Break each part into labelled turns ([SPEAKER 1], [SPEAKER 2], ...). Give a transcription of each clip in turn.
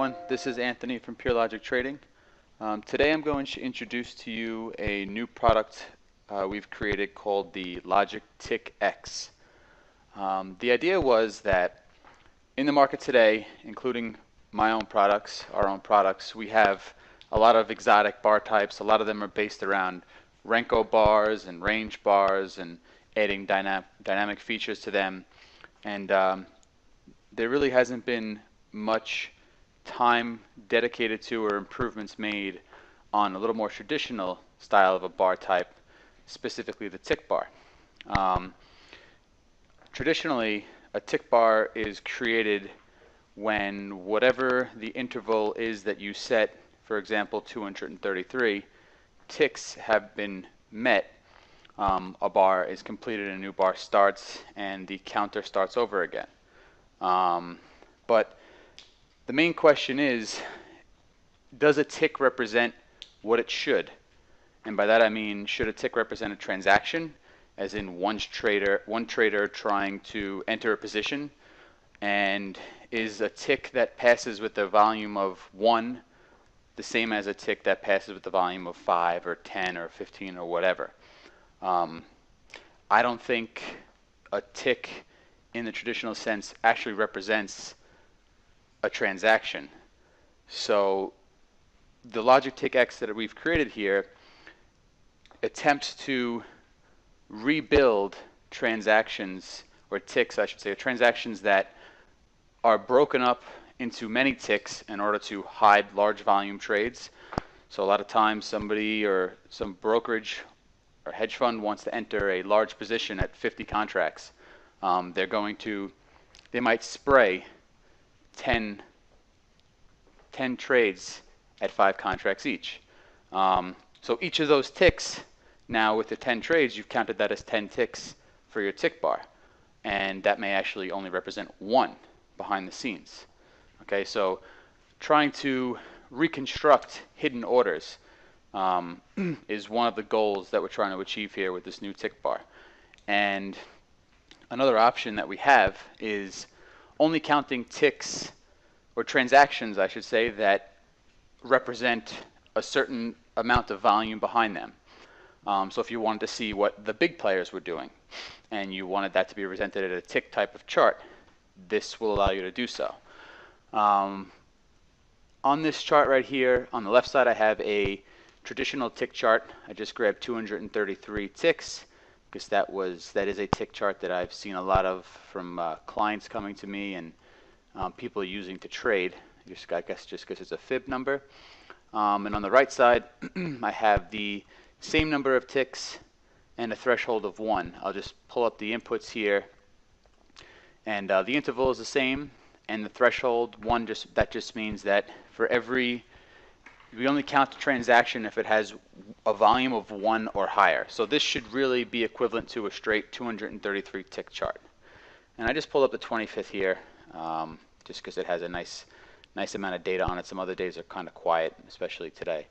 [SPEAKER 1] everyone, this is Anthony from Pure Logic Trading. Today I'm going to introduce to you a new product we've created called the LogikTickVolumeX. The idea was that in the market today, including my own products, our own products, we have a lot of exotic bar types. A lot of them are based around Renko bars and range bars and adding dynamic features to them. And there really hasn't been much time dedicated to or improvements made on a little more traditional style of a bar type, specifically the tick bar. Traditionally, a tick bar is created when whatever the interval is that you set, for example 233, ticks have been met, a bar is completed and a new bar starts and the counter starts over again. But the main question is, does a tick represent what it should? And by that I mean, should a tick represent a transaction, as in one trader trying to enter a position? And is a tick that passes with the volume of 1 the same as a tick that passes with the volume of 5 or 10 or 15 or whatever? I don't think a tick in the traditional sense actually represents a transaction. So the LogikTickVolumeX that we've created here attempts to rebuild transactions, or ticks I should say, transactions that are broken up into many ticks in order to hide large volume trades. So a lot of times somebody or some brokerage or hedge fund wants to enter a large position at 50 contracts. They might spray 10 trades at 5 contracts each. So each of those ticks, now with the 10 trades, you've counted that as 10 ticks for your tick bar. And that may actually only represent 1 behind the scenes. Okay, so trying to reconstruct hidden orders is one of the goals that we're trying to achieve here with this new tick bar. And another option that we have is only counting ticks, or transactions I should say, that represent a certain amount of volume behind them. So if you wanted to see what the big players were doing and you wanted that to be presented at a tick type of chart, this will allow you to do so. On this chart right here on the left side, I have a traditional tick chart. I just grabbed 233 ticks because that is a tick chart that I've seen a lot of from clients coming to me and people using to trade, I guess just because it's a fib number. And on the right side I have the same number of ticks and a threshold of 1. I'll just pull up the inputs here, and the interval is the same, and the threshold 1 just means that for every, we only count the transaction if it has a volume of 1 or higher. So this should really be equivalent to a straight 233 tick chart. And I just pulled up the 25th here just because it has a nice amount of data on it. Some other days are kind of quiet, especially today.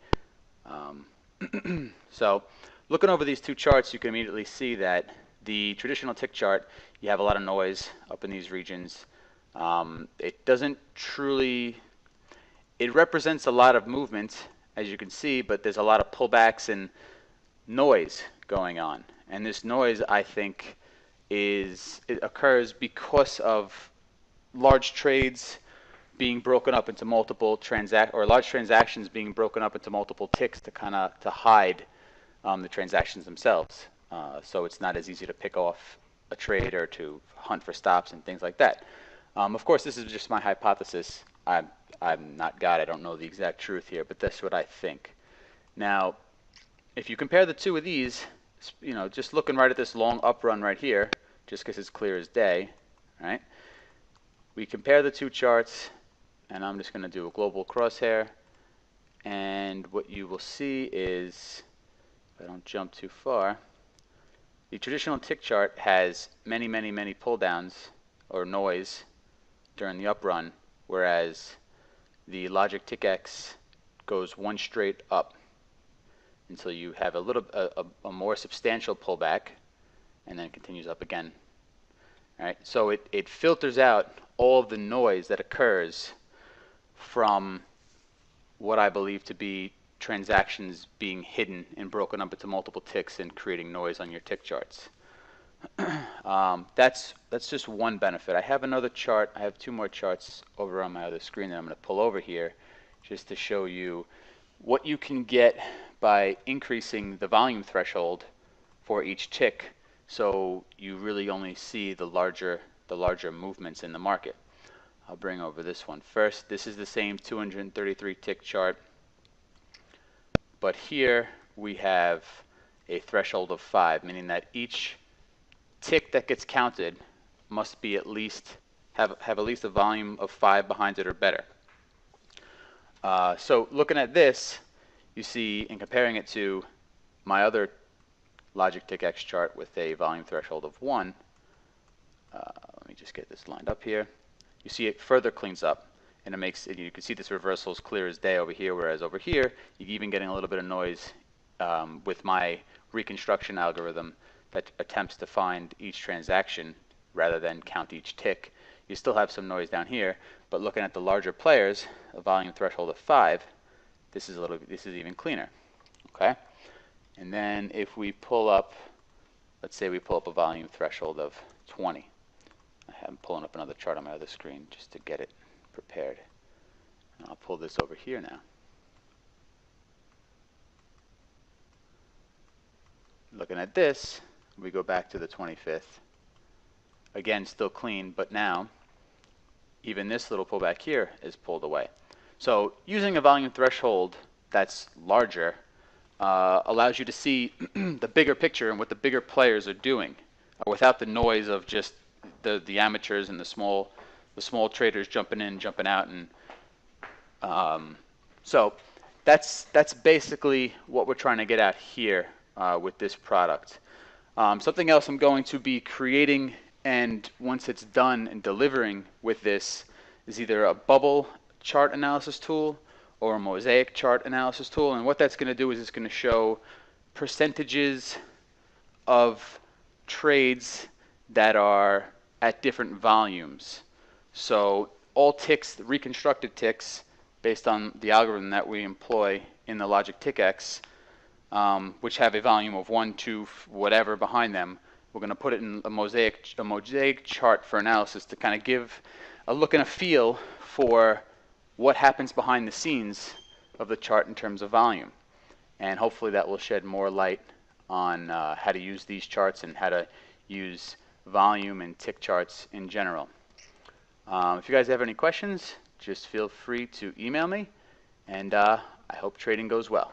[SPEAKER 1] So looking over these two charts, you can immediately see that the traditional tick chart, you have a lot of noise up in these regions. It doesn't truly, it represents a lot of movement, as you can see, but there's a lot of pullbacks and noise going on. And this noise, I think, it occurs because of large trades being broken up into multiple large transactions being broken up into multiple ticks to hide the transactions themselves. So it's not as easy to pick off a trade or to hunt for stops and things like that. Of course, this is just my hypothesis. I'm not God. I don't know the exact truth here, but that's what I think. Now, if you compare the two of these, just looking right at this long up run right here, just because it's clear as day, right? We compare the two charts, and I'm just going to do a global crosshair, and what you will see is, if I don't jump too far, the traditional tick chart has many pull downs or noise during the up run, whereas the LogikTickVolumeX goes one straight up until you have a more substantial pullback, and then it continues up again. All right, so it filters out all of the noise that occurs from what I believe to be transactions being hidden and broken up into multiple ticks and creating noise on your tick charts. That's just one benefit. I have another chart. I have two more charts over on my other screen that I'm going to pull over here just to show you what you can get by increasing the volume threshold for each tick, so you really only see the larger movements in the market. I'll bring over this one first. This is the same 233 tick chart, but here we have a threshold of 5, meaning that each tick that gets counted must be at least have at least a volume of 5 behind it or better. So looking at this, you see, in comparing it to my other LogikTickX chart with a volume threshold of 1, let me just get this lined up here. You see it further cleans up, and it makes it, you can see this reversal is clear as day over here, whereas over here you're even getting a little bit of noise with my reconstruction algorithm that attempts to find each transaction rather than count each tick. You still have some noise down here, but looking at the larger players, a volume threshold of 5, this is even cleaner. Okay, and then if we pull up, let's say we pull up a volume threshold of 20. I'm pulling up another chart on my other screen just to get it prepared. And I'll pull this over here now. Looking at this, we go back to the 25th. Again, still clean, but now even this little pullback here is pulled away. So using a volume threshold that's larger allows you to see the bigger picture and what the bigger players are doing without the noise of just the amateurs and the small traders jumping in, jumping out, and so that's basically what we're trying to get at here with this product. Something else I'm going to be creating, and once it's done and delivering with this, is either a bubble chart analysis tool or a mosaic chart analysis tool. And what that's going to do is it's going to show percentages of trades that are at different volumes. So all ticks, reconstructed ticks, based on the algorithm that we employ in the LogikTickX, which have a volume of 1, 2, whatever behind them, we're going to put it in a mosaic chart for analysis to kind of give a look and a feel for what happens behind the scenes of the chart in terms of volume. And hopefully that will shed more light on how to use these charts and how to use volume and tick charts in general. If you guys have any questions, just feel free to email me, and I hope trading goes well.